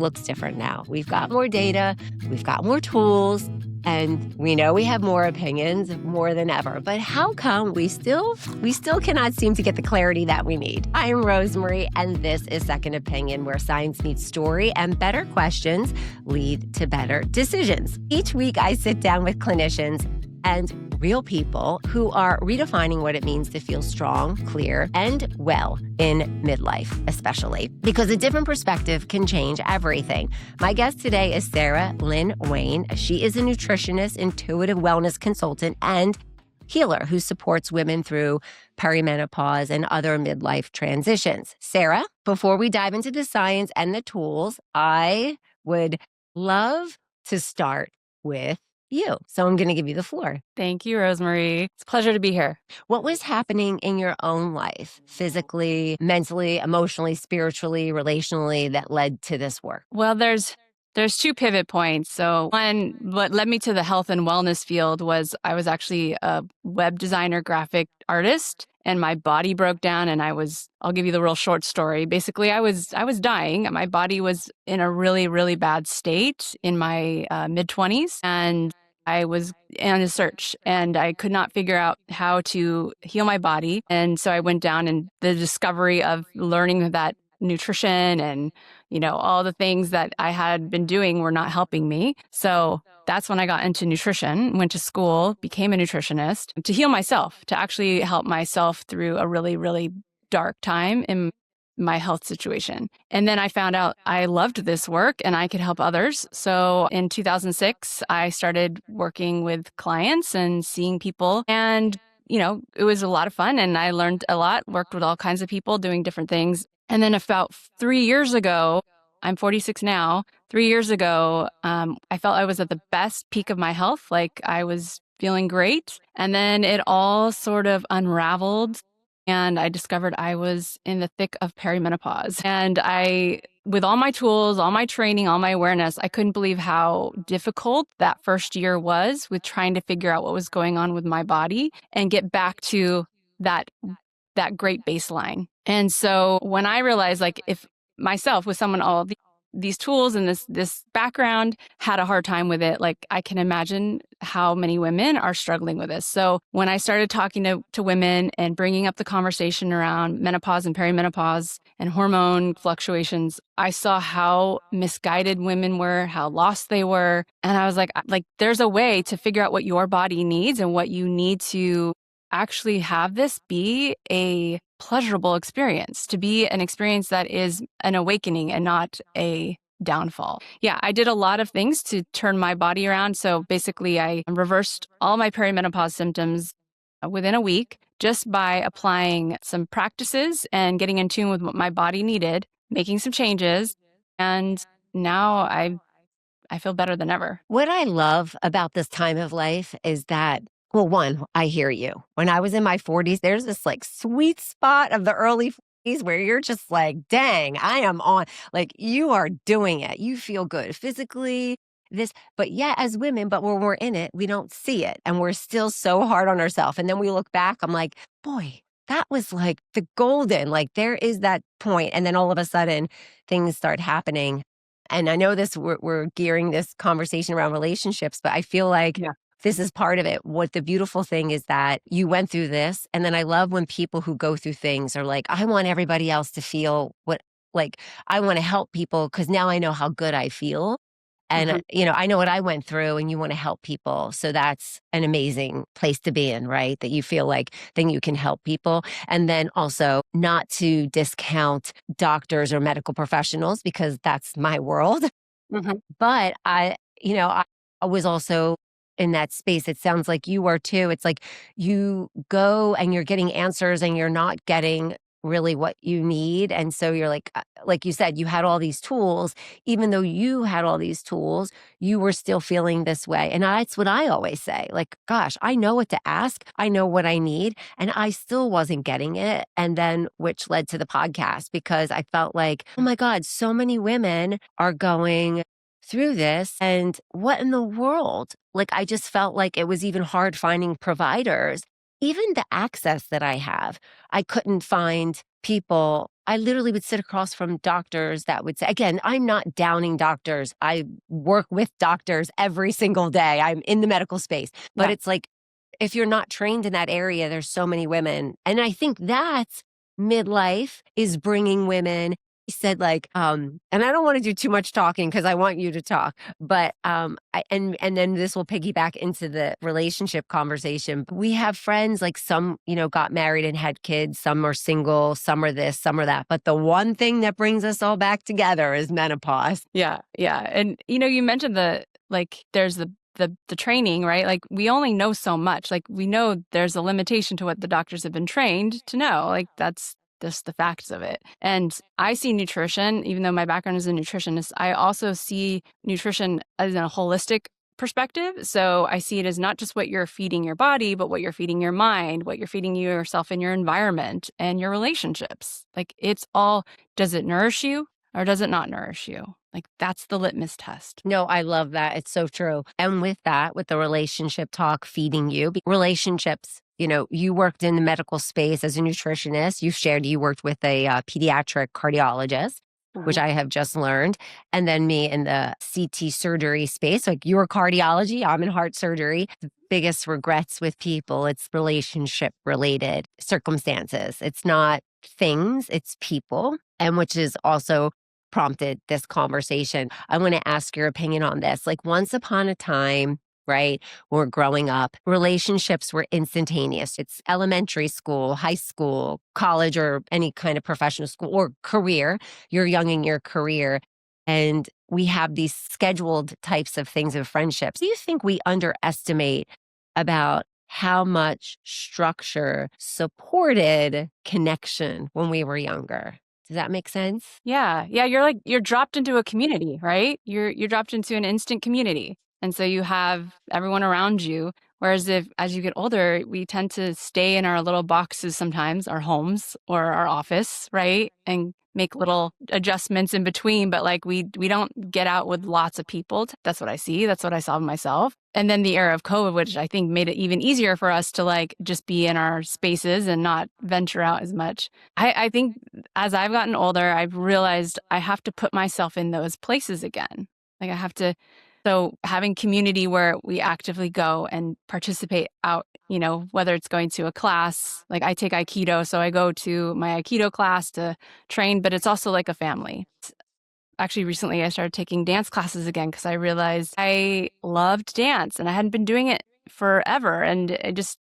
looks different now. We've got more data, we've got more tools, and we know we have more opinions more than ever. But how come we still cannot seem to get the clarity that we need? I'm Rosemarie, and this is Second Opinion, where science meets story and better questions lead to better decisions. Each week, I sit down with clinicians and real people who are redefining what it means to feel strong, clear, and well in midlife, especially because a different perspective can change everything. My guest today is Sarah Lynn Wayne. She is a nutritionist, intuitive wellness consultant, and healer who supports women through perimenopause and other midlife transitions. Sarah, before we dive into the science and the tools, I would love to start with you. So I'm going to give you the floor. Thank you, Rosemarie. It's a pleasure to be here. What was happening in your own life, physically, mentally, emotionally, spiritually, relationally, that led to this work? Well, there's two pivot points. So one, what led me to the health and wellness field was I was actually a web designer, graphic artist, and my body broke down and I'll give you the real short story. Basically, I was dying. My body was in a really, really bad state in my mid-20s, and I was on a search and I could not figure out how to heal my body. And so I went down, and the discovery of learning that nutrition and, all the things that I had been doing were not helping me. So that's when I got into nutrition, went to school, became a nutritionist to heal myself, to actually help myself through a really, really dark time in my health situation. And then I found out I loved this work and I could help others. So in 2006, I started working with clients and seeing people, and it was a lot of fun and I learned a lot, worked with all kinds of people doing different things. And then about 3 years ago, I'm 46 now, 3 years ago, I felt I was at the best peak of my health. Like I was feeling great. And then it all sort of unraveled. And I discovered I was in the thick of perimenopause. And with all my tools, all my training, all my awareness, I couldn't believe how difficult that first year was with trying to figure out what was going on with my body and get back to that great baseline. And so when I realized, like, if myself with someone all these tools and this background had a hard time with it, like, I can imagine how many women are struggling with this. So when I started talking to women and bringing up the conversation around menopause and perimenopause and hormone fluctuations, I saw how misguided women were, how lost they were. And I was like, there's a way to figure out what your body needs and what you need to actually have this be a pleasurable experience, to be an experience that is an awakening and not a downfall. Yeah, I did a lot of things to turn my body around. So basically, I reversed all my perimenopause symptoms within a week just by applying some practices and getting in tune with what my body needed, making some changes. And now I feel better than ever. What I love about this time of life is that, well, one, I hear you. When I was in my 40s, there's this sweet spot of the early 40s where you're just like, dang, I am on. Like, you are doing it. You feel good physically, but yeah, as women, but when we're in it, we don't see it. And we're still so hard on ourselves. And then we look back, I'm like, boy, that was like the golden, there is that point. And then all of a sudden things start happening. And I know we're gearing this conversation around relationships, but I feel like this is part of it. What the beautiful thing is that you went through this. And then I love when people who go through things are like, I want everybody else to feel I want to help people because now I know how good I feel. And, I know what I went through, and you want to help people. So that's an amazing place to be in, right? That you feel like then you can help people. And then also not to discount doctors or medical professionals, because that's my world. But I was also in that space. It sounds like you are too. It's like you go and you're getting answers and you're not getting really what you need. And so you're like you said, you had all these tools. Even though you had all these tools, you were still feeling this way. And that's what I always say. Like, gosh, I know what to ask. I know what I need. And I still wasn't getting it. And then, which led to the podcast, because I felt like, oh my God, so many women are going through this. And what in the world? Like, I just felt like it was even hard finding providers. Even the access that I have, I couldn't find people I literally would sit across from doctors that would say, again, I'm not downing doctors. I work with doctors every single day. I'm in the medical space. But Yeah. it's like, if you're not trained in that area, there's so many women. And I think that's midlife is bringing women. He said like, and I don't want to do too much talking because I want you to talk, but and then this will piggyback into the relationship conversation. We have friends like some, got married and had kids, some are single, some are this, some are that. But the one thing that brings us all back together is menopause. Yeah. Yeah. And you mentioned there's the training, right? Like we only know so much. Like we know there's a limitation to what the doctors have been trained to know. Like that's just the facts of it. And I see nutrition, even though my background is a nutritionist, I also see nutrition as a holistic perspective. So I see it as not just what you're feeding your body, but what you're feeding your mind, what you're feeding yourself in your environment and your relationships. Like it's all, does it nourish you or does it not nourish you? Like that's the litmus test. No, I love that. It's so true. And with that, with the relationship talk feeding you, relationships, you worked in the medical space as a nutritionist. You shared you worked with a pediatric cardiologist, which Mhm. I have just learned. And then me in the CT surgery space, like your cardiology, I'm in heart surgery. The biggest regrets with people, it's relationship related circumstances. It's not things, it's people. And which is also prompted this conversation. I want to ask your opinion on this. Like once upon a time, right, or growing up, relationships were instantaneous. It's elementary school, high school, college, or any kind of professional school or career. You're young in your career. And we have these scheduled types of things of friendships. Do you think we underestimate about how much structure supported connection when we were younger? Does that make sense? Yeah. Yeah. You're dropped into a community, right? You're dropped into an instant community. And so you have everyone around you. Whereas as you get older, we tend to stay in our little boxes sometimes, our homes or our office, right? And make little adjustments in between, but like we don't get out with lots of people. That's what I see. That's what I saw myself. And then the era of COVID, which I think made it even easier for us to like just be in our spaces and not venture out as much. I think as I've gotten older, I've realized I have to put myself in those places again. Like I have to, so having community where we actively go and participate out, whether it's going to a class, like I take Aikido, so I go to my Aikido class to train, but it's also like a family. Actually, recently I started taking dance classes again because I realized I loved dance and I hadn't been doing it forever. And it just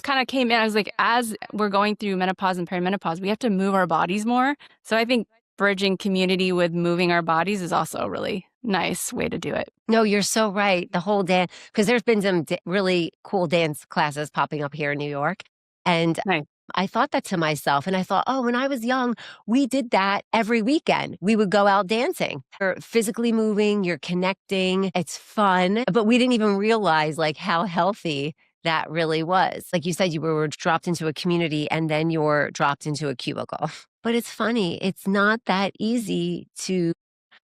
kind of came in. I was like, as we're going through menopause and perimenopause, we have to move our bodies more. So I think bridging community with moving our bodies is also a really nice way to do it. No, you're so right. The whole dance, because there's been some really cool dance classes popping up here in New York. And Nice. I thought that to myself, and I thought, oh, when I was young, we did that every weekend. We would go out dancing. You're physically moving, you're connecting, it's fun. But we didn't even realize like how healthy that really was. Like you said, you were dropped into a community and then you're dropped into a cubicle. But it's funny, it's not that easy to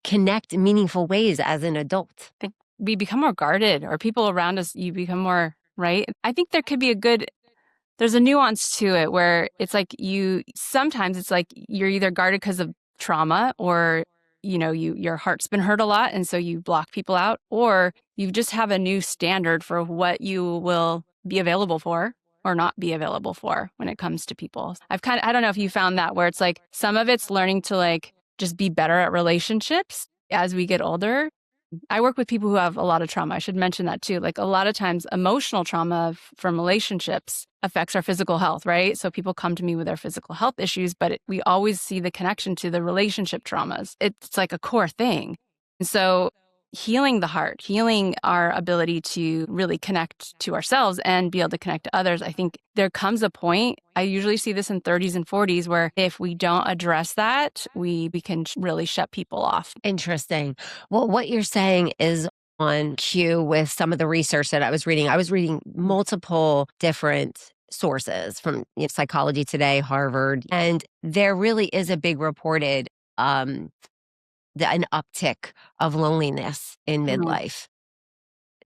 connect in meaningful ways as an adult. I think we become more guarded, or people around us, you become more, right? I think there could be there's a nuance to it where it's like sometimes it's like you're either guarded because of trauma or, your heart's been hurt a lot. And so you block people out, or you just have a new standard for what you will be available for or not be available for when it comes to people. I don't know if you found that where it's like some of it's learning to like just be better at relationships as we get older. I work with people who have a lot of trauma. I should mention that too. Like a lot of times emotional trauma from relationships affects our physical health, right? So people come to me with their physical health issues, but we always see the connection to the relationship traumas. It's like a core thing. And so healing the heart, healing our ability to really connect to ourselves and be able to connect to others. I think there comes a point, I usually see this in 30s and 40s, where if we don't address that, we can really shut people off. Interesting. Well, what you're saying is on cue with some of the research that I was reading. I was reading multiple different sources from Psychology Today, Harvard, and there really is a big reported an uptick of loneliness in Mhm. midlife.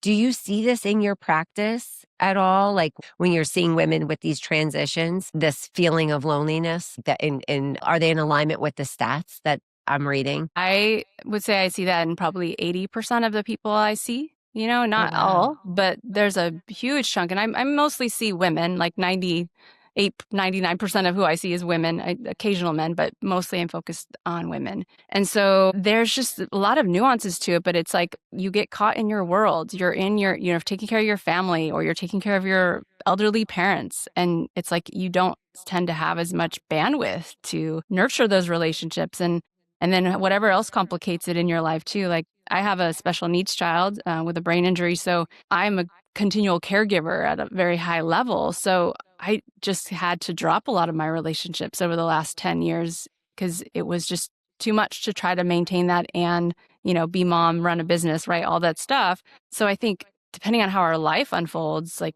Do you see this in your practice at all? Like when you're seeing women with these transitions, this feeling of loneliness that in are they in alignment with the stats that I'm reading? I would say I see that in probably 80% of the people I see. Oh, Not wow. all, but there's a huge chunk. And I mostly see women, like 99% of who I see is women, occasional men, but mostly I'm focused on women. And so there's just a lot of nuances to it, but it's like you get caught in your world. You're in your, taking care of your family, or you're taking care of your elderly parents. And it's like you don't tend to have as much bandwidth to nurture those relationships. And then whatever else complicates it in your life too. Like I have a special needs child with a brain injury. So I'm a continual caregiver at a very high level. So I just had to drop a lot of my relationships over the last 10 years because it was just too much to try to maintain that and, be mom, run a business, right? All that stuff. So I think depending on how our life unfolds, like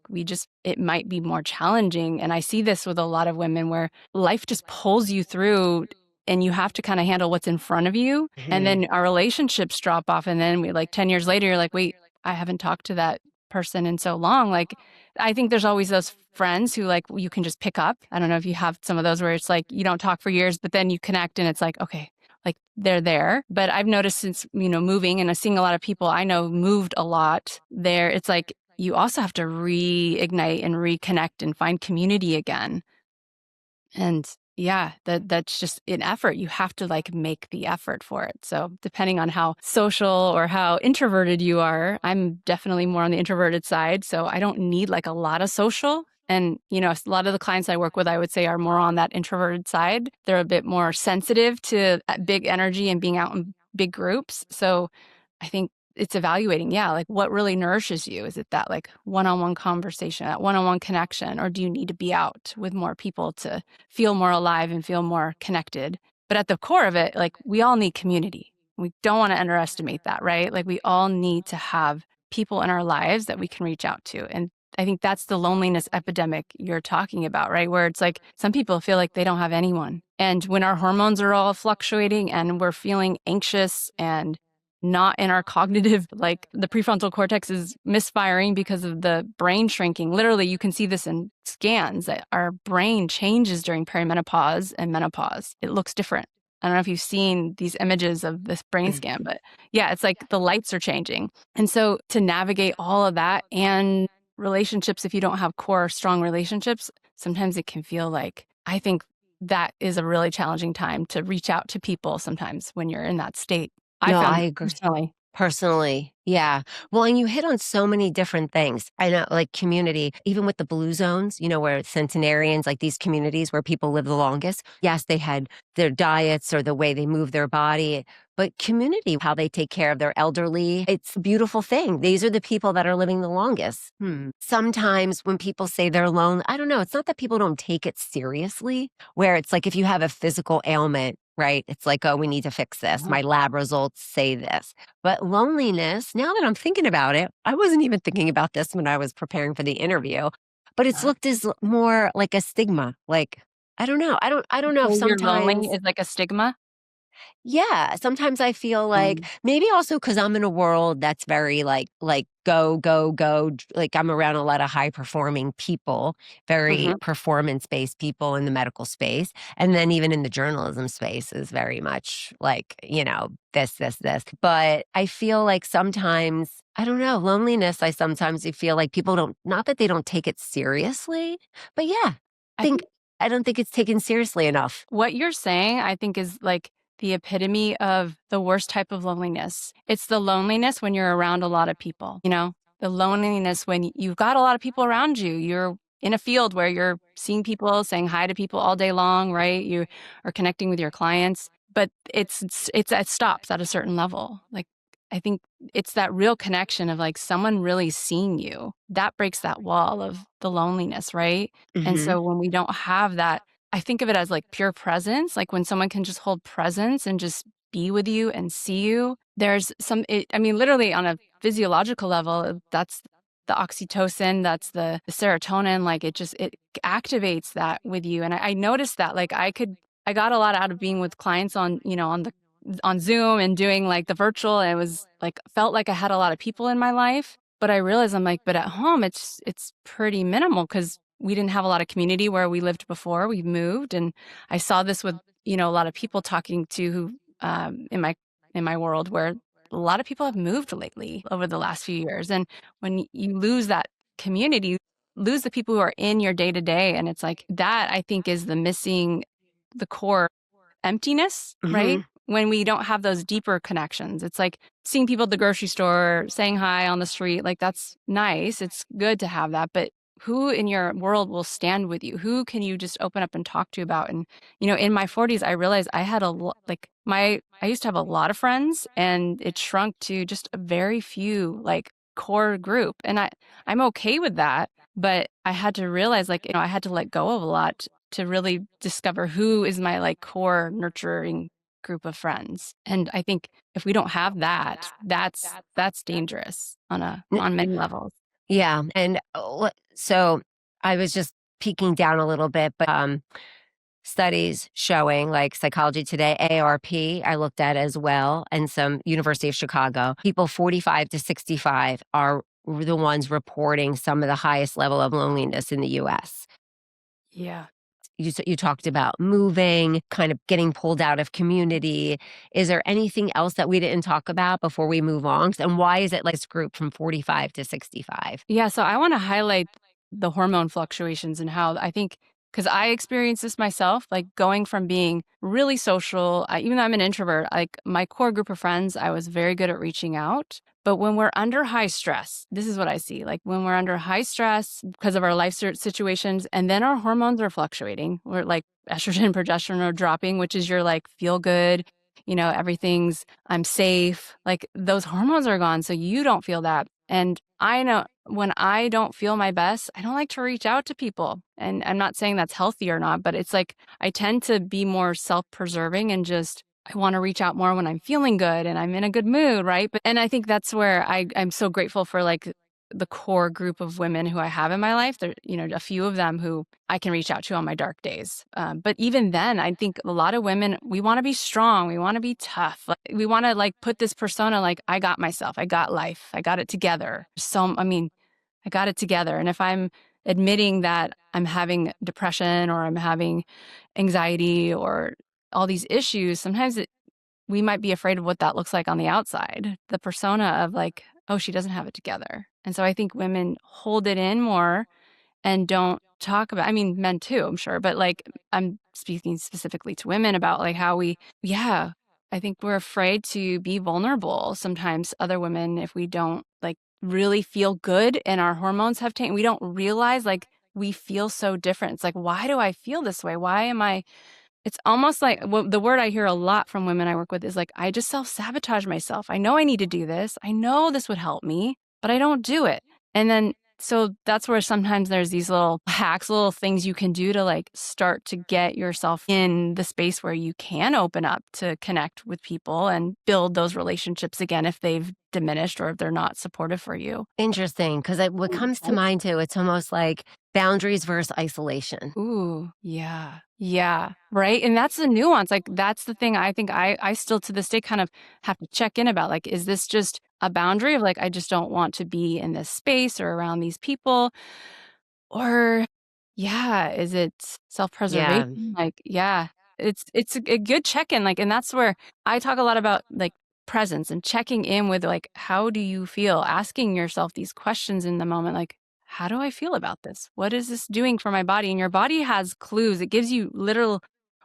it might be more challenging. And I see this with a lot of women where life just pulls you through and you have to kind of handle what's in front of you. And Mhm. then our relationships drop off. And then we, like 10 years later, you're like, wait, I haven't talked to that person in so long. Like, I think there's always those friends who like you can just pick up. I don't know if you have some of those where it's like you don't talk for years, but then you connect and it's like, okay, like they're there. But I've noticed since, moving and seeing a lot of people I know moved a lot there, it's like you also have to reignite and reconnect and find community again. And yeah, that's just an effort. You have to like make the effort for it. So depending on how social or how introverted you are, I'm definitely more on the introverted side. So I don't need like a lot of social. And, a lot of the clients I work with, I would say are more on that introverted side. They're a bit more sensitive to big energy and being out in big groups. So I think it's evaluating, yeah, like what really nourishes you? Is it that like one-on-one conversation, that one-on-one connection, or do you need to be out with more people to feel more alive and feel more connected? But at the core of it, like we all need community. We don't want to underestimate that, right? Like we all need to have people in our lives that we can reach out to. And I think that's the loneliness epidemic you're talking about, right? Where it's like some people feel like they don't have anyone. And when our hormones are all fluctuating and we're feeling anxious and not in our cognitive, like the prefrontal cortex is misfiring because of the brain shrinking. Literally, you can see this in scans that our brain changes during perimenopause and menopause. It looks different. I don't know if you've seen these images of this brain scan, but yeah, it's like the lights are changing. And so to navigate all of that and relationships, if you don't have core strong relationships, sometimes it can feel like, I think that is a really challenging time to reach out to people sometimes when you're in that state. I No, I found agree. personally. Personally, yeah. Well, and you hit on so many different things. I know, like community, even with the blue zones, where centenarians, like these communities where people live the longest. Yes, they had their diets or the way they move their body, but community, how they take care of their elderly, it's a beautiful thing. These are the people that are living the longest. Sometimes when people say they're alone, I don't know. It's not that people don't take it seriously, where it's like if you have a physical ailment, right? It's like, oh, we need to fix this. Mhm. My lab results say this. But loneliness, now that I'm thinking about it, I wasn't even thinking about this when I was preparing for the interview, but it's looked as more like a stigma. Like, I don't know. I don't know if So you're lonely sometimes is like a stigma? yeah, sometimes I feel like Mm. maybe also because 'cause I'm in a world that's very like go, go, go, like I'm around a lot of high performing people, very Mhm. performance-based people in the medical space, and then even in the journalism space is very much like, this, this, this. But I feel like sometimes, I don't know, loneliness, I sometimes feel like people don't not that they don't take it seriously, but yeah, I think think I don't think it's taken seriously enough. what you're saying, I think, is like the epitome of the worst type of loneliness. It's the loneliness when you're around a lot of people, the loneliness when you've got a lot of people around you. You're in a field where you're seeing people, saying hi to people all day long, right? You are connecting with your clients, but it stops at a certain level. Like, I think it's that real connection of like someone really seeing you that breaks that wall of the loneliness, right? And Mhm. so when we don't have that, I think of it as like pure presence, like when someone can just hold presence and just be with you and see you. I mean, literally on a physiological level, that's the oxytocin, that's the serotonin, like it activates that with you. And I noticed that, like I got a lot out of being with clients on Zoom and doing like the virtual. And it was like, felt like I had a lot of people in my life. But I realized I'm like, but at home it's pretty minimal because we didn't have a lot of community where we lived before. We moved, and I saw this with, a lot of people talking to who in my world where a lot of people have moved lately over the last few years. And when you lose that community, you lose the people who are in your day to day. And it's like that, I think, is the core emptiness, right? Hmm. When we don't have those deeper connections. It's like seeing people at the grocery store, saying hi on the street, like that's nice. It's good to have that. But who in your world will stand with you? Who can you just open up and talk to about? And, in my 40s, I realized I had I used to have a lot of friends, and it shrunk to just a very few, like, core group. And I'm okay with that. But I had to realize, like, I had to let go of a lot to really discover who is my, like, core nurturing group of friends. And I think if we don't have that, that's dangerous on many levels. Yeah, and, so I was just peeking down a little bit, but, studies showing, like Psychology Today, AARP, I looked at as well, and some University of Chicago. People 45 to 65 are the ones reporting some of the highest level of loneliness in the US. Yeah. You talked about moving, kind of getting pulled out of community. Is there anything else that we didn't talk about before we move on? And why is it like this group from 45 to 65? Yeah, so I wanna highlight the hormone fluctuations and how I think, because I experienced this myself, like, going from being really social, even though I'm an introvert, like, my core group of friends, I was very good at reaching out, but when we're under high stress, this is what I see, like, when we're under high stress because of our life situations, and then our hormones are fluctuating, we're like, estrogen, progesterone are dropping, which is your, like, feel good, everything's I'm safe, like, those hormones are gone, so you don't feel that. And I know when I don't feel my best, I don't like to reach out to people. And I'm not saying that's healthy or not, but it's like I tend to be more self-preserving and just I want to reach out more when I'm feeling good and I'm in a good mood, right? And I think that's where I'm so grateful for, like, the core group of women who I have in my life. There, a few of them who I can reach out to on my dark days. But even then, I think a lot of women, we want to be strong. We want to be tough. Like, we want to, like, put this persona, like, I got myself, I got life, I got it together. So, I mean, I got it together. And if I'm admitting that I'm having depression or I'm having anxiety or all these issues, sometimes we might be afraid of what that looks like on the outside. The persona of, like, oh, she doesn't have it together. And so I think women hold it in more and don't talk about, I mean, men too, I'm sure, but, like, I'm speaking specifically to women about, like, how yeah, I think we're afraid to be vulnerable sometimes, other women, if we don't, like, really feel good and our hormones have changed. We don't realize, like, we feel so different. It's like, why do I feel this way? Why am I it's almost like, well, the word I hear a lot from women I work with is, like, I just self-sabotage myself. I know I need to do this. I know this would help me, but I don't do it. And then, so that's where sometimes there's these little hacks, little things you can do to, like, start to get yourself in the space where you can open up to connect with people and build those relationships again if they've diminished or if they're not supportive for you. Interesting, because what comes to mind too, it's almost like boundaries versus isolation. Ooh, yeah. Yeah, right? And that's the nuance, like, that's the thing I think I still to this day kind of have to check in about, like, is this just a boundary of, like, I just don't want to be in this space or around these people? Or, yeah, is it Yeah. self-preservation? Like, yeah, it's a good check-in, like, and that's where I talk a lot about, like, presence and checking in with, like, how do you feel? Asking yourself these questions in the moment, like, how do I feel about this? What is this doing for my body? And your body has clues. It gives you literal,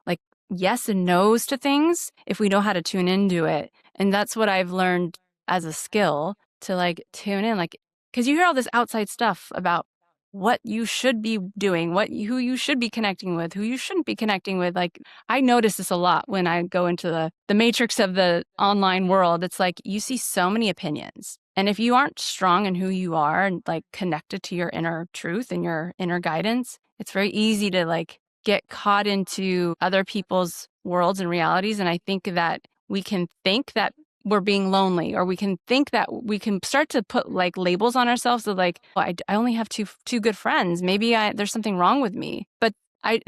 like, yes and no's to things if we know how to tune into it. And that's what I've learned as a skill to, like, tune in, like, because you hear all this outside stuff about what you should be doing, who you should be connecting with, who you shouldn't be connecting with. Like, I notice this a lot when I go into the matrix of the online world. It's like you see so many opinions. And if you aren't strong in who you are and, like, connected to your inner truth and your inner guidance, it's very easy to, like, get caught into other people's worlds and realities. And I think that we can think that we're being lonely, or we can think that we can start to put, like, labels on ourselves of, like, well, I only have two good friends. Maybe there's something wrong with me. But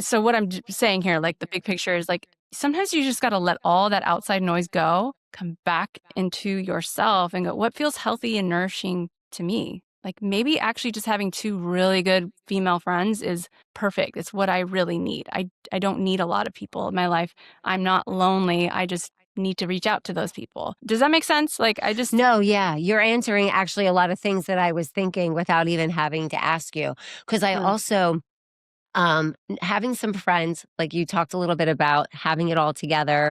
so what I'm saying here, like, the big picture is, like, sometimes you just got to let all that outside noise go, come back into yourself and go, what feels healthy and nourishing to me. Like maybe actually just having two really good female friends is perfect. It's what I really need. I don't need a lot of people in my life. I'm not lonely. I just need to reach out to those people. Does that make sense? Like I just No, yeah, you're answering actually a lot of things that I was thinking without even having to ask you. Because I Mm, also, having some friends, like you talked a little bit about having it all together,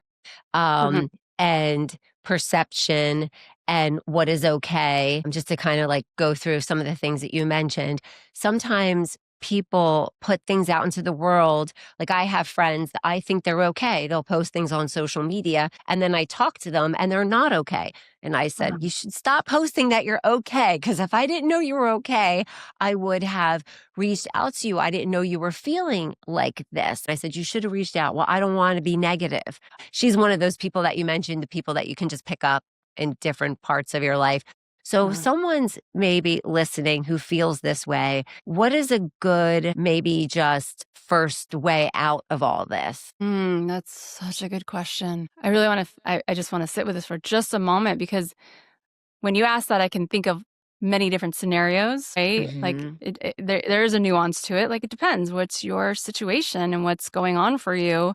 mhm. um, and perception and what is okay. Just to kind of like go through some of the things that you mentioned. Sometimes people put things out into the world. Like I have friends that I think they're okay. They'll post things on social media and then I talk to them and they're not okay. And I said, you should stop posting that you're okay. Because if I didn't know you were okay, I would have reached out to you. I didn't know you were feeling like this. I said, you should have reached out. Well, I don't want to be negative. She's one of those people that you mentioned, the people that you can just pick up in different parts of your life. So, if Uh-huh. someone's maybe listening who feels this way, what is a good, maybe just first way out of all this? That's such a good question. I really want to, I just want to sit with this for just a moment because when you ask that, I can think of many different scenarios, right? Like Hmm. there is a nuance to it. Like it depends what's your situation and what's going on for you.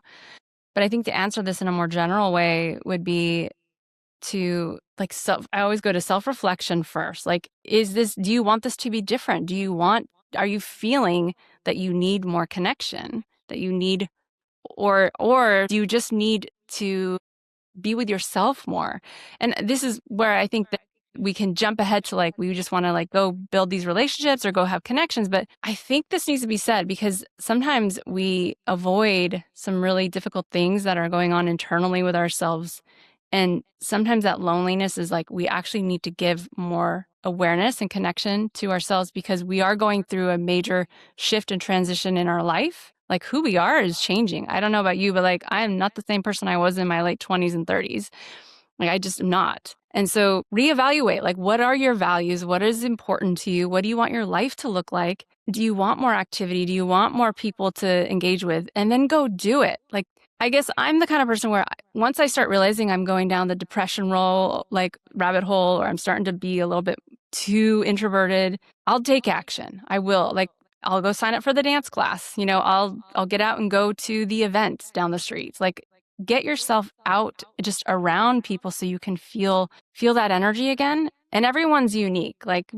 But I think to answer this in a more general way would be to like self, I always go to self-reflection first. Like, do you want this to be different? Are you feeling that you need more connection, that you need, or do you just need to be with yourself more? And this is where I think that we can jump ahead to like, we just want to like go build these relationships or go have connections. But I think this needs to be said because sometimes we avoid some really difficult things that are going on internally with ourselves. And sometimes that loneliness is like, we actually need to give more awareness and connection to ourselves because we are going through a major shift and transition in our life. Like who we are is changing. I don't know about you, but like I am not the same person I was in my late 20s and 30s. Like I just am not. And so reevaluate like what are your values? What is important to you? What do you want your life to look like? Do you want more activity? Do you want more people to engage with? And then go do it. Like I guess I'm the kind of person where once I start realizing I'm going down the depression roll, like rabbit hole, or I'm starting to be a little bit too introverted, I'll take action. I will. Like I'll go sign up for the dance class. I'll get out and go to the events down the streets. Like get yourself out just around people so you can feel that energy again. And everyone's unique. Like,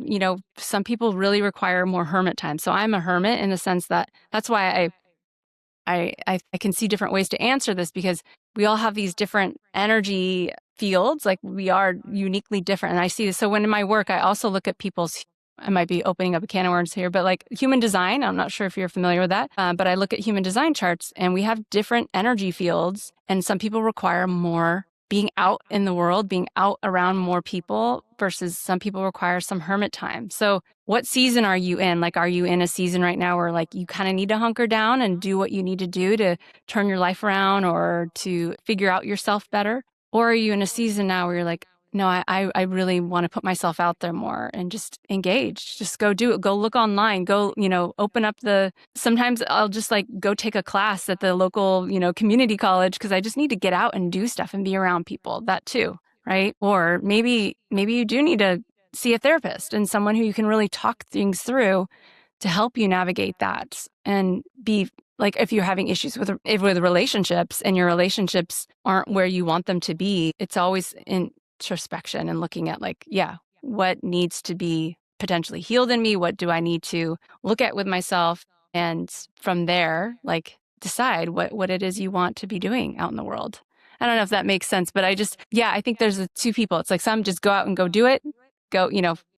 some people really require more hermit time. So I'm a hermit in the sense that that's why I can see different ways to answer this because we all have these different energy fields. Like we are uniquely different. And I see this. So when in my work, I also look at I might be opening up a can of worms here, but like human design, I'm not sure if you're familiar with that, but I look at human design charts and we have different energy fields. And some people require more being out in the world, being out around more people versus some people require some hermit time. So what season are you in? Like, are you in a season right now where like you kind of need to hunker down and do what you need to do to turn your life around or to figure out yourself better? Or are you in a season now where you're like, no, I really want to put myself out there more and just engage. Just go do it. Go look online. Go, open up sometimes I'll just like go take a class at the local, community college because I just need to get out and do stuff and be around people. That too, right? Or maybe you do need to see a therapist and someone who you can really talk things through to help you navigate that and be like if you're having issues with relationships and your relationships aren't where you want them to be, it's always introspection and looking at like, yeah, what needs to be potentially healed in me? What do I need to look at with myself? And from there, like decide what it is you want to be doing out in the world. I don't know if that makes sense, but I think there's two people. It's like some just go out and go do it, go,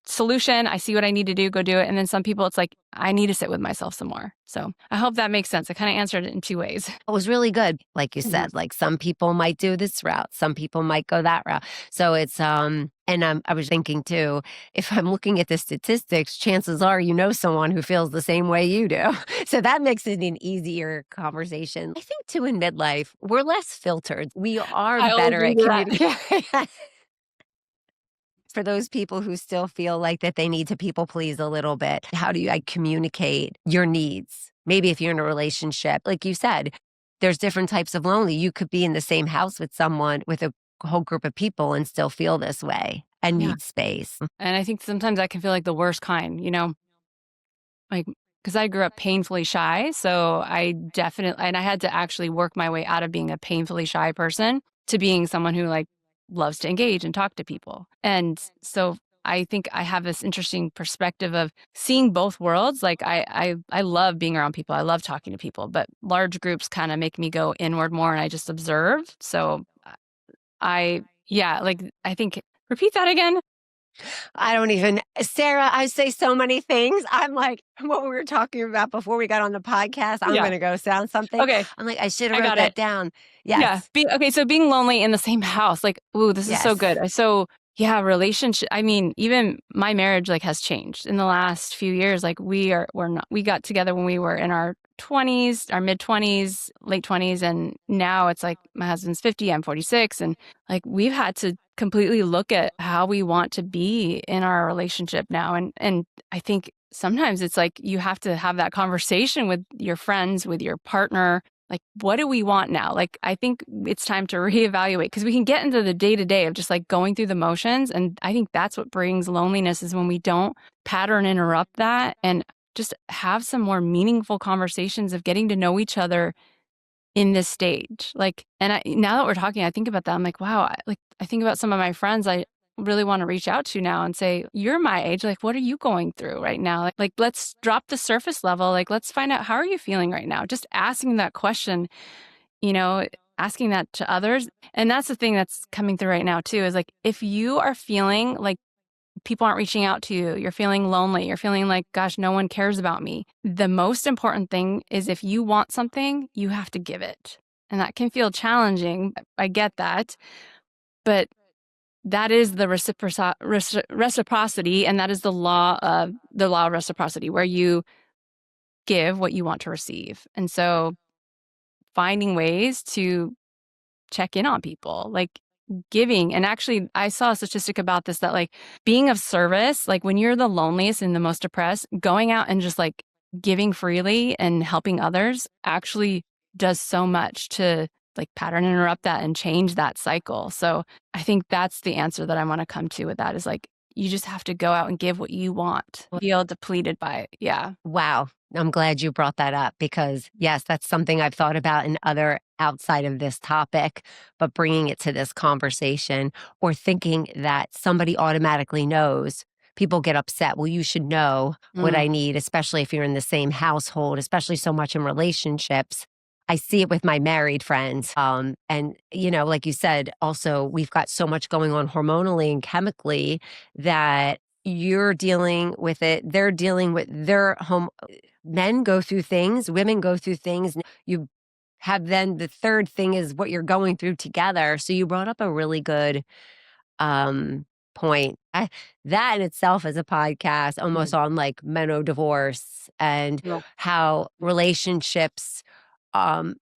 solution. I see what I need to do, go do it. And then some people, it's like, I need to sit with myself some more. So I hope that makes sense. I kind of answered it in two ways. It was really good. Like you Mhm. said, like some people might do this route, some people might go that route. So it's, and I was thinking too, if I'm looking at the statistics, chances are you know someone who feels the same way you do. So that makes it an easier conversation. I think too in midlife, we're less filtered. We are I'll better agree at to that. communicating. For those people who still feel like that they need to people please a little bit, how do you like communicate your needs? Maybe if you're in a relationship, like you said, there's different types of lonely. You could be in the same house with someone with a whole group of people and still feel this way. and Yeah. need space. And I think sometimes that can feel like the worst kind, like, because I grew up painfully shy. So I definitely, and I had to actually work my way out of being a painfully shy person to being someone who like loves to engage and talk to people. And so I think I have this interesting perspective of seeing both worlds. Like I love being around people. I love talking to people, but large groups kind of make me go inward more and I just observe. So yeah, like I think, repeat that again. I don't even Sarah, I say so many things. I'm like, what we were talking about before we got on the podcast, I'm Yeah. gonna go sound something. Okay. I'm like, I should have I wrote got it. that down. Yeah. Yes. Okay. So being lonely in the same house, like, ooh, this is so good. Yes. So yeah, relationship. I mean, even my marriage like has changed in the last few years. Like we got together when we were in our 20s, our mid 20s, late 20s. And now it's like my husband's 50, I'm 46. And like we've had to completely look at how we want to be in our relationship now. And I think sometimes it's like you have to have that conversation with your friends, with your partner, like, what do we want now? Like, I think it's time to reevaluate because we can get into the day to day of just like going through the motions. And I think that's what brings loneliness is when we don't pattern interrupt that and just have some more meaningful conversations of getting to know each other in this stage. Like, and now that we're talking, I think about that. I'm like, wow, I think about some of my friends I really want to reach out to now and say, you're my age. Like, what are you going through right now? Like, let's drop the surface level. Like, let's find out how are you feeling right now? Just asking that question, you know, asking that to others. And that's the thing that's coming through right now too, is like, if you are feeling like people aren't reaching out to you, you're feeling lonely, you're feeling like, gosh, no one cares about me. The most important thing is if you want something, you have to give it. And that can feel challenging. I get that. But that is the reciprocity. And that is the law of reciprocity, where you give what you want to receive. And so finding ways to check in on people, like giving. And actually, I saw a statistic about this that like being of service, like when you're the loneliest and the most depressed, going out and just like giving freely and helping others actually does so much to like pattern interrupt that and change that cycle. So I think that's the answer that I want to come to with that is like, you just have to go out and give what you want, feel depleted by it. Yeah. Wow. I'm glad you brought that up because, yes, that's something I've thought about in other outside of this topic, but bringing it to this conversation or thinking that somebody automatically knows. People get upset. Well, you should know what Mm. I need, especially if you're in the same household, especially so much in relationships. I see it with my married friends. And, like you said, also, we've got so much going on hormonally and chemically that you're dealing with it. They're dealing with their home. Men go through things, women go through things. You have then the third thing is what you're going through together. So you brought up a really good um point. That in itself is a podcast almost Mhm. on like divorce and Well, how relationships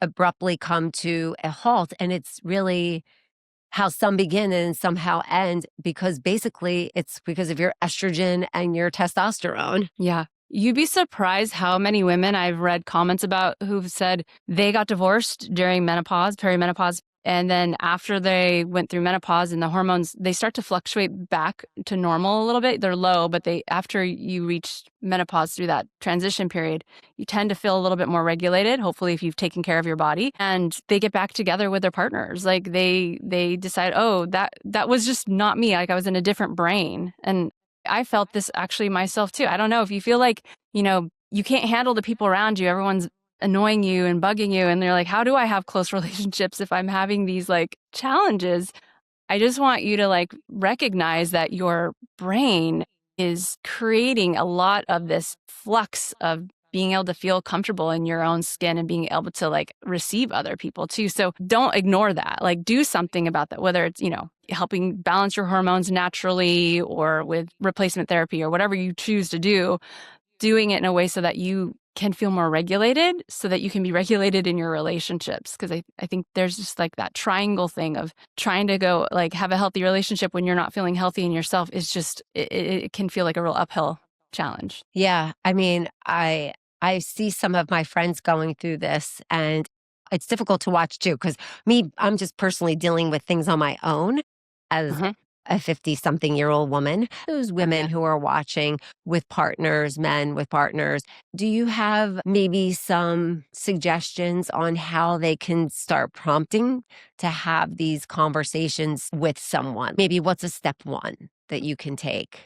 abruptly come to a halt. And it's really how some begin and somehow end because basically it's because of your estrogen and your testosterone. yeah. You'd be surprised how many women I've read comments about who've said they got divorced during menopause, perimenopause, and then after they went through menopause and the hormones, they start to fluctuate back to normal a little bit. They're low, but after you reach menopause through that transition period, you tend to feel a little bit more regulated, hopefully if you've taken care of your body, and they get back together with their partners. Like they decide, "Oh, that was just not me. Like I was in a different brain." And I felt this actually myself too. I don't know if you feel like, you can't handle the people around you. Everyone's annoying you and bugging you. And they're like, how do I have close relationships if I'm having these like challenges? I just want you to like recognize that your brain is creating a lot of this flux of being able to feel comfortable in your own skin and being able to like receive other people too. So don't ignore that. Like do something about that, whether it's, helping balance your hormones naturally or with replacement therapy or whatever you choose to do, doing it in a way so that you can feel more regulated so that you can be regulated in your relationships. Because I think there's just like that triangle thing of trying to go like have a healthy relationship when you're not feeling healthy in yourself is just, it can feel like a real uphill challenge. Yeah, I mean, I see some of my friends going through this and it's difficult to watch too cuz me I'm just personally dealing with things on my own as Uh-huh. a 50-something-year-old woman, those women who are watching with partners, men with partners, do you have maybe some suggestions on how they can start prompting to have these conversations with someone? Maybe what's a step one that you can take?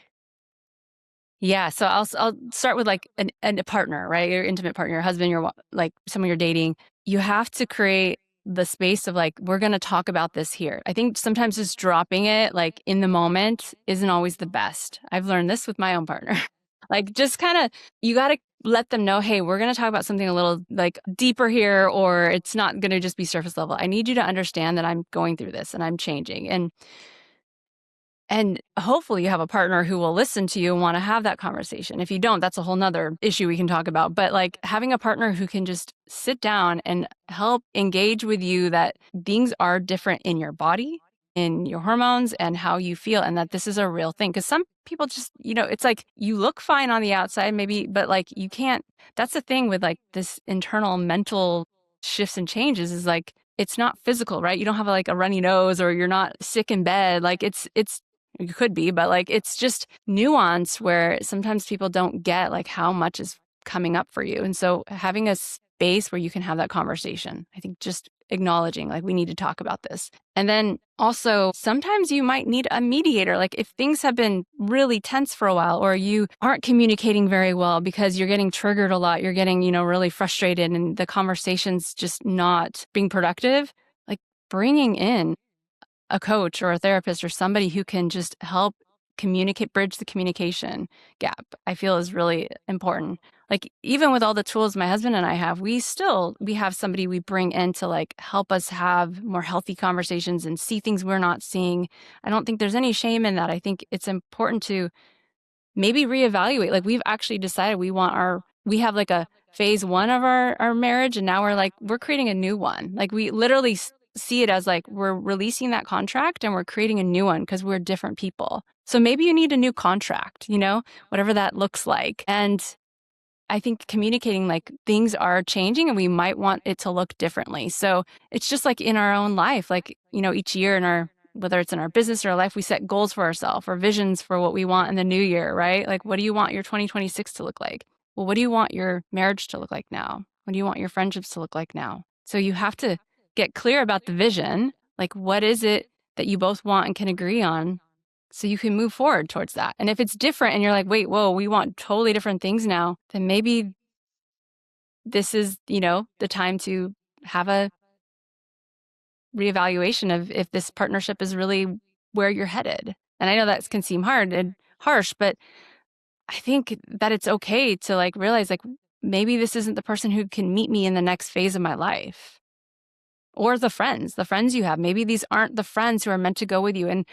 Yeah, so I'll start with like a partner, right? Your intimate partner, your husband, like someone you're dating. You have to create the space of like, we're going to talk about this here. I think sometimes just dropping it like in the moment isn't always the best. I've learned this with my own partner. Like just kind of, you got to let them know, hey, we're going to talk about something a little like deeper here, or it's not going to just be surface level. I need you to understand that I'm going through this and I'm changing. And hopefully you have a partner who will listen to you and want to have that conversation. If you don't, that's a whole nother issue we can talk about. But like having a partner who can just sit down and help engage with you that things are different in your body, in your hormones, and how you feel, and that this is a real thing. Because some people just, it's like you look fine on the outside, maybe, but like you can't. That's the thing with like this internal mental shifts and changes is like it's not physical, right? You don't have like a runny nose or you're not sick in bed. Like it's you could be, but like it's just nuance where sometimes people don't get like how much is coming up for you. And so having a space where you can have that conversation, I think just acknowledging like we need to talk about this. And then also sometimes you might need a mediator. Like if things have been really tense for a while or you aren't communicating very well because you're getting triggered a lot, you're getting, really frustrated and the conversation's just not being productive, like bringing in a coach or a therapist or somebody who can just help bridge the communication gap, I feel is really important. Like even with all the tools my husband and I have, we have somebody we bring in to like help us have more healthy conversations and see things we're not seeing. I don't think there's any shame in that. I think it's important to maybe reevaluate. Like we've actually decided we have like a phase one of our marriage, and now we're creating a new one. Like we literally see it as like we're releasing that contract and we're creating a new one because we're different people. So maybe you need a new contract, whatever that looks like. And I think communicating like things are changing and we might want it to look differently. So it's just like in our own life, like, each year whether it's in our business or our life, we set goals for ourselves or visions for what we want in the new year, right? Like, what do you want your 2026 to look like? Well, what do you want your marriage to look like now? What do you want your friendships to look like now? So you have to get clear about the vision. Like, what is it that you both want and can agree on so you can move forward towards that? And if it's different and you're like, wait, whoa, we want totally different things now, then maybe this is, the time to have a reevaluation of if this partnership is really where you're headed. And I know that can seem hard and harsh, but I think that it's okay to like realize like maybe this isn't the person who can meet me in the next phase of my life. Or the friends you have. Maybe these aren't the friends who are meant to go with you. And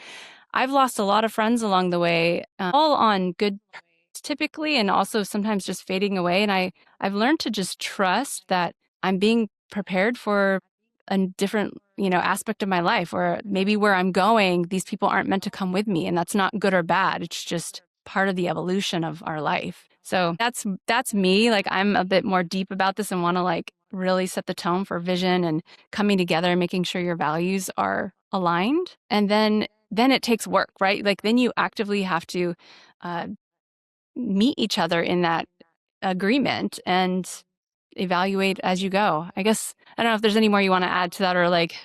I've lost a lot of friends along the way, all on good terms typically, and also sometimes just fading away. And I've learned to just trust that I'm being prepared for a different, aspect of my life, or maybe where I'm going, these people aren't meant to come with me. And that's not good or bad. It's just part of the evolution of our life. So that's me. Like I'm a bit more deep about this and want to like really set the tone for vision and coming together and making sure your values are aligned. And then it takes work, right? Like then you actively have to meet each other in that agreement and evaluate as you go. I guess, I don't know if there's any more you want to add to that or like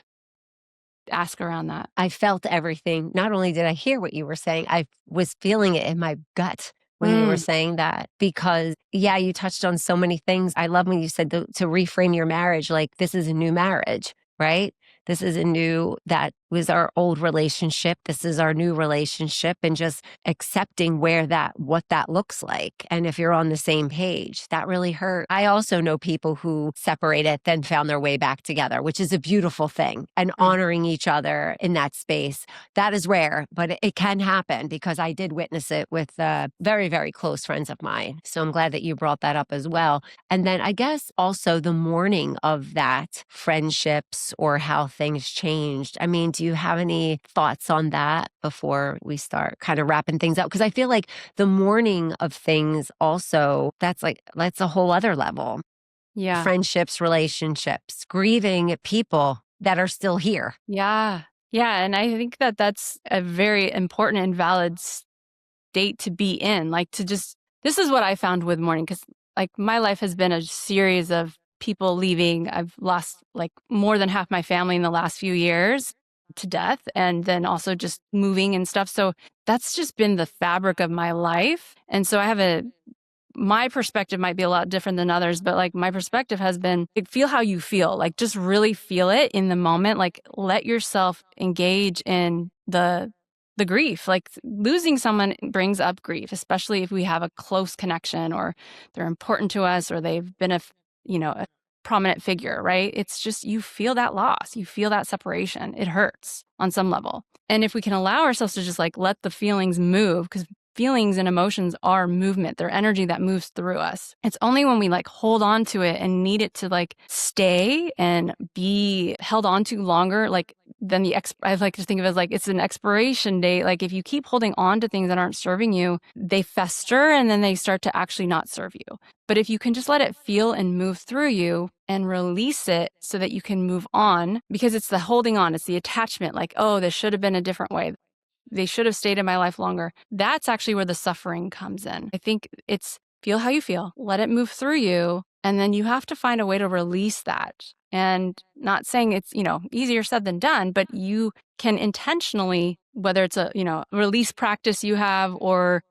ask around that. I felt everything. Not only did I hear what you were saying, I was feeling it in my gut when you were saying that because, yeah, you touched on so many things. I love when you said to reframe your marriage like this is a new marriage, right? This is that was our old relationship. This is our new relationship, and just accepting what that looks like. And if you're on the same page, that really hurt. I also know people who separated, then found their way back together, which is a beautiful thing, and honoring each other in that space. That is rare, but it can happen because I did witness it with very, very close friends of mine. So I'm glad that you brought that up as well. And then I guess also the mourning of that friendships or how things changed. I mean, do you have any thoughts on that before we start kind of wrapping things up? Because I feel like the mourning of things also, that's a whole other level. Yeah. Friendships, relationships, grieving people that are still here. Yeah. Yeah, and I think that that's a very important and valid state to be in. Like to just this is what I found with mourning because like my life has been a series of people leaving. I've lost like more than half my family in the last few years to death and then also just moving and stuff. So that's just been the fabric of my life. And so I have a my perspective might be a lot different than others, but like my perspective has been like, feel how you feel, like just really feel it in the moment, like let yourself engage in the grief. Like losing someone brings up grief, especially if we have a close connection or they're important to us or they've been a prominent figure, right? It's just you feel that loss, you feel that separation. It hurts on some level. And if we can allow ourselves to just like let the feelings move, because feelings and emotions are movement. They're energy that moves through us. It's only when we like hold on to it and need it to like stay and be held on to longer, like then I like to think of it as like it's an expiration date. Like if you keep holding on to things that aren't serving you, they fester and then they start to actually not serve you. But if you can just let it feel and move through you and release it so that you can move on, because it's the holding on, it's the attachment, like, oh, this should have been a different way. They should have stayed in my life longer. That's actually where the suffering comes in. I think it's feel how you feel, let it move through you, and then you have to find a way to release that. And not saying it's, easier said than done, but you can intentionally, whether it's a, release practice you have or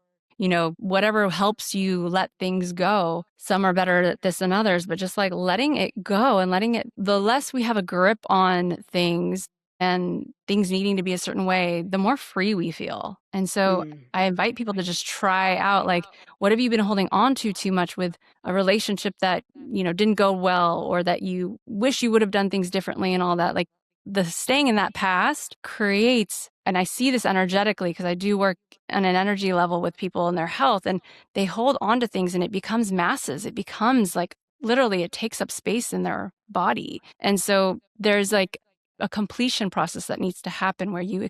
whatever helps you let things go. Some are better at this than others, but just like letting it go and letting it, the less we have a grip on things and things needing to be a certain way, the more free we feel. And so Mm. I invite people to just try out like, what have you been holding on to too much with a relationship that, didn't go well or that you wish you would have done things differently and all that? Like the staying in that past creates, and I see this energetically because I do work on an energy level with people and their health, and they hold on to things and it becomes masses. It becomes like literally it takes up space in their body. And so there's like a completion process that needs to happen where you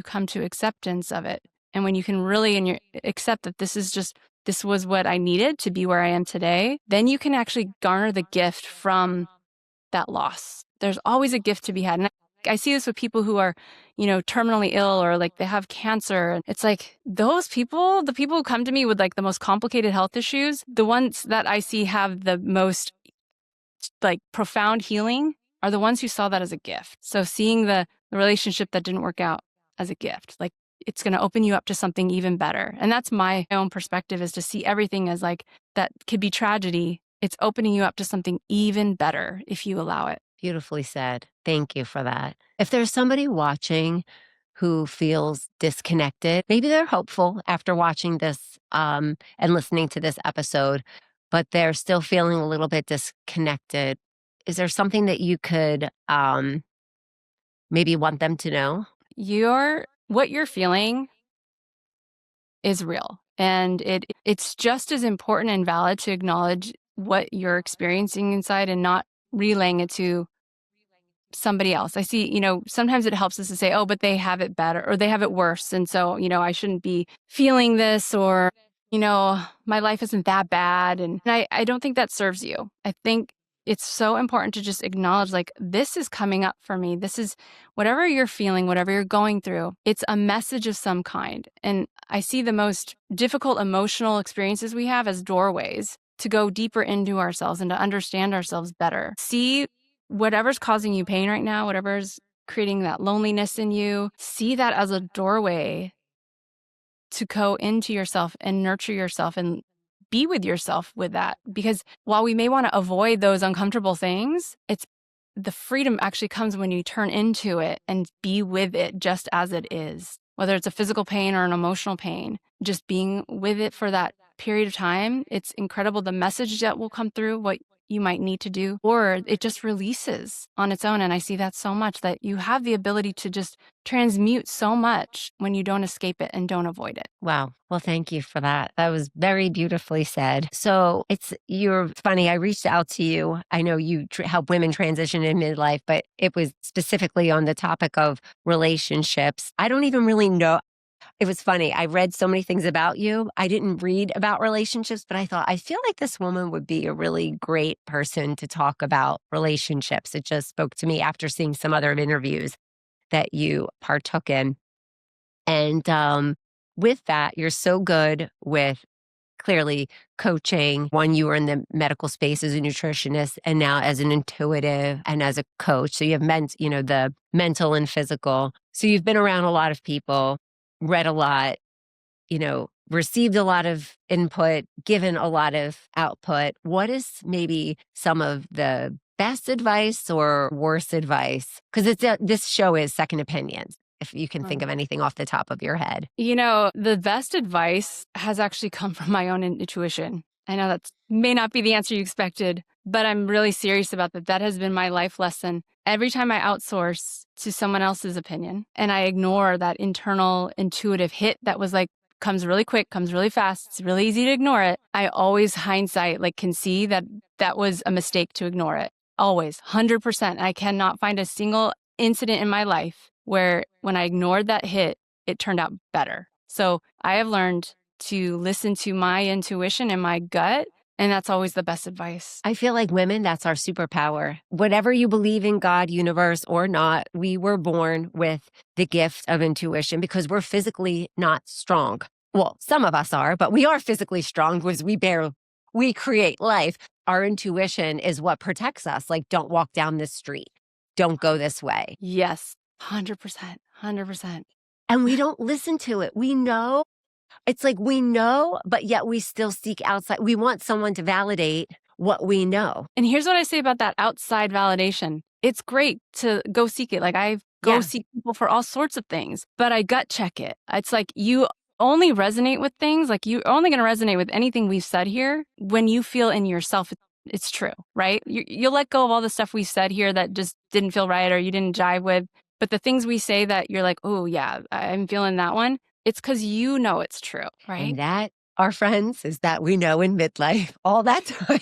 come to acceptance of it. And when you can really accept that this was what I needed to be where I am today, then you can actually garner the gift from that loss. There's always a gift to be had. And I see this with people who are, terminally ill or like they have cancer. It's like those people, the people who come to me with like the most complicated health issues, the ones that I see have the most like profound healing are the ones who saw that as a gift. So seeing the relationship that didn't work out as a gift, like it's going to open you up to something even better. And that's my own perspective, is to see everything as like that could be tragedy. It's opening you up to something even better if you allow it. Beautifully said. Thank you for that. If there's somebody watching who feels disconnected, maybe they're hopeful after watching this and listening to this episode, but they're still feeling a little bit disconnected. Is there something that you could maybe want them to know? What you're feeling is real. And it's just as important and valid to acknowledge what you're experiencing inside and not relaying it to somebody else. I see, sometimes it helps us to say, oh, but they have it better or they have it worse. And so, I shouldn't be feeling this or, my life isn't that bad. And I don't think that serves you. I think it's so important to just acknowledge like, this is coming up for me. This is whatever you're feeling, whatever you're going through. It's a message of some kind. And I see the most difficult emotional experiences we have as doorways to go deeper into ourselves and to understand ourselves better. See whatever's causing you pain right now, whatever's creating that loneliness in you, see that as a doorway to go into yourself and nurture yourself and be with yourself with that. Because while we may want to avoid those uncomfortable things, it's the freedom actually comes when you turn into it and be with it just as it is. Whether it's a physical pain or an emotional pain, just being with it for that period of time, it's incredible the message that will come through, what you might need to do, or it just releases on its own. And I see that so much, that you have the ability to just transmute so much when you don't escape it and don't avoid it. Wow. Well, thank you for that. That was very beautifully said. So you're funny. I reached out to you. I know you help women transition in midlife, but it was specifically on the topic of relationships. I don't even really know. It was funny. I read so many things about you. I didn't read about relationships, but I thought, I feel like this woman would be a really great person to talk about relationships. It just spoke to me after seeing some other interviews. that you partook in. And with that, you're so good with clearly coaching. One, you were in the medical space as a nutritionist, and now as an intuitive and as a coach. So you have the mental and physical. So you've been around a lot of people, read a lot, received a lot of input, given a lot of output. What is maybe some of the best advice or worst advice? Because this show is second opinions. If you can think of anything off the top of your head. The best advice has actually come from my own intuition. I know that may not be the answer you expected, but I'm really serious about that. That has been my life lesson. Every time I outsource to someone else's opinion and I ignore that internal intuitive hit that was like, comes really quick, comes really fast, it's really easy to ignore it. I always hindsight, can see that that was a mistake to ignore it. Always, 100%. I cannot find a single incident in my life where when I ignored that hit, it turned out better. So I have learned to listen to my intuition and my gut, and that's always the best advice. I feel like women, that's our superpower. Whatever you believe in, God, universe, or not, we were born with the gift of intuition because we're physically not strong. Well, some of us are, but we are physically strong because we create life. Our intuition is what protects us. Like, don't walk down this street. Don't go this way. Yes. 100%, 100%. And we don't listen to it. We know. It's like we know, but yet we still seek outside. We want someone to validate what we know. And here's what I say about that outside validation. It's great to go seek it. I go seek people for all sorts of things, but I gut check it. It's like you only resonate with things, you're only going to resonate with anything we've said here when you feel in yourself it's true, right? You'll let go of all the stuff we said here that just didn't feel right or you didn't jive with. But the things we say that you're like, oh, yeah, I'm feeling that one, it's because you know it's true, right? And that, our friends, is that we know in midlife all that time.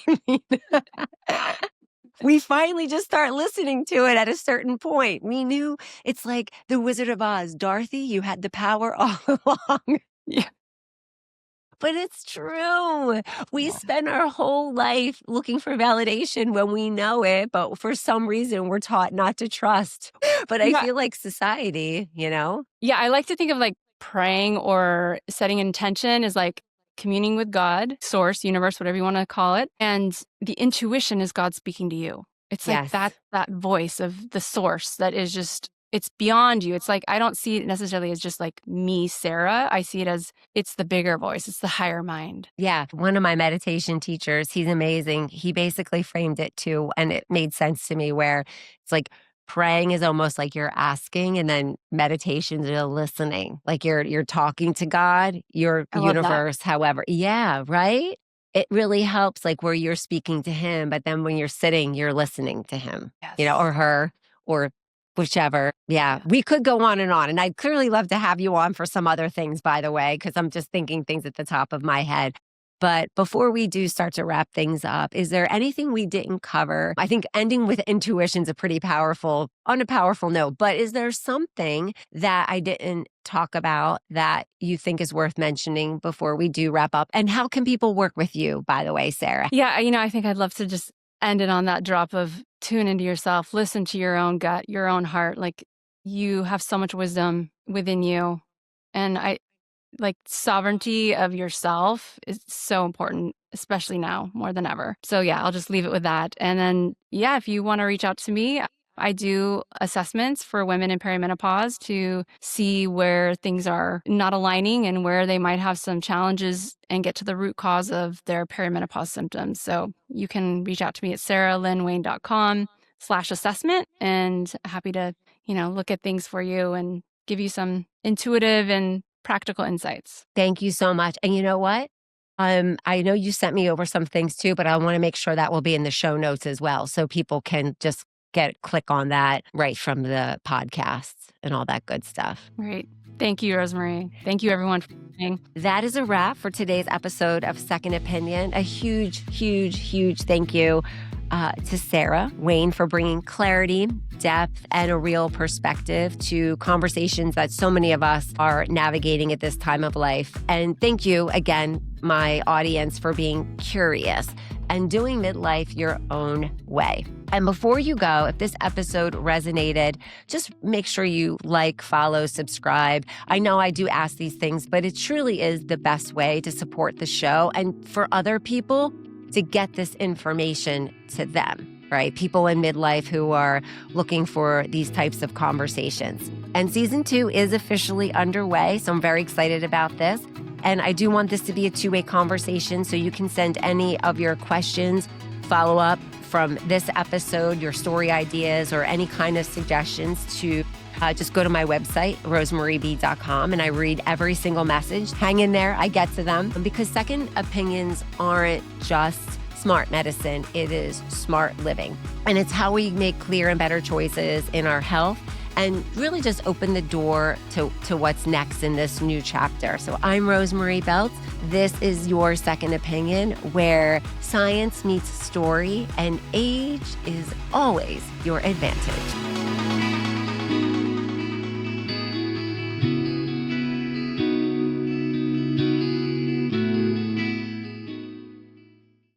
We finally just start listening to it at a certain point. We knew it's like the Wizard of Oz. Dorothy, you had the power all along. Yeah. But it's true. We spend our whole life looking for validation when we know it, but for some reason we're taught not to trust. But I feel like society, Yeah, I like to think of praying or setting intention is communing with God, source, universe, whatever you want to call it. And the intuition is God speaking to you. It's that voice of the source that is just, it's beyond you. It's I don't see it necessarily as just me, Sarah. I see it as it's the bigger voice. It's the higher mind. Yeah. One of my meditation teachers, he's amazing. He basically framed it too. And it made sense to me where it's praying is almost like you're asking, and then meditations are listening. You're talking to God, your universe, however. Yeah, right? It really helps where you're speaking to him, but then when you're sitting, you're listening to him, or her, or whichever. Yeah, we could go on. And I'd clearly love to have you on for some other things, by the way, because I'm just thinking things at the top of my head. But before we do start to wrap things up, is there anything we didn't cover? I think ending with intuition is on a powerful note, but is there something that I didn't talk about that you think is worth mentioning before we do wrap up? And how can people work with you, by the way, Sarah? Yeah, I think I'd love to just end it on that drop of tune into yourself, listen to your own gut, your own heart. You have so much wisdom within you. And sovereignty of yourself is so important, especially now more than ever. So yeah, I'll just leave it with that. And then, if you want to reach out to me, I do assessments for women in perimenopause to see where things are not aligning and where they might have some challenges and get to the root cause of their perimenopause symptoms. So you can reach out to me at saralynnwayne.com/assessment, and happy to, look at things for you and give you some intuitive and practical insights. Thank you so much. And you know what? I know you sent me over some things too, but I want to make sure that will be in the show notes as well. So people can just click on that right from the podcasts and all that good stuff. Great. Thank you, Rosemarie. Thank you, everyone, for listening. That is a wrap for today's episode of Second Opinion. A huge, huge, huge thank you to Sarah Wayne for bringing clarity, depth, and a real perspective to conversations that so many of us are navigating at this time of life. And thank you again, my audience, for being curious and doing midlife your own way. And before you go, if this episode resonated, just make sure you like, follow, subscribe. I know I do ask these things, but it truly is the best way to support the show and for other people to get this information to them, right? People in midlife who are looking for these types of conversations. And season 2 is officially underway, so I'm very excited about this. And I do want this to be a two-way conversation, so you can send any of your questions, follow up from this episode, your story ideas, or any kind of suggestions to just go to my website, rosemarieb.com, and I read every single message. Hang in there, I get to them. Because second opinions aren't just smart medicine, it is smart living. And it's how we make clear and better choices in our health and really just open the door to what's next in this new chapter. So I'm Rosemarie Beltz. This is your second opinion, where science meets story and age is always your advantage.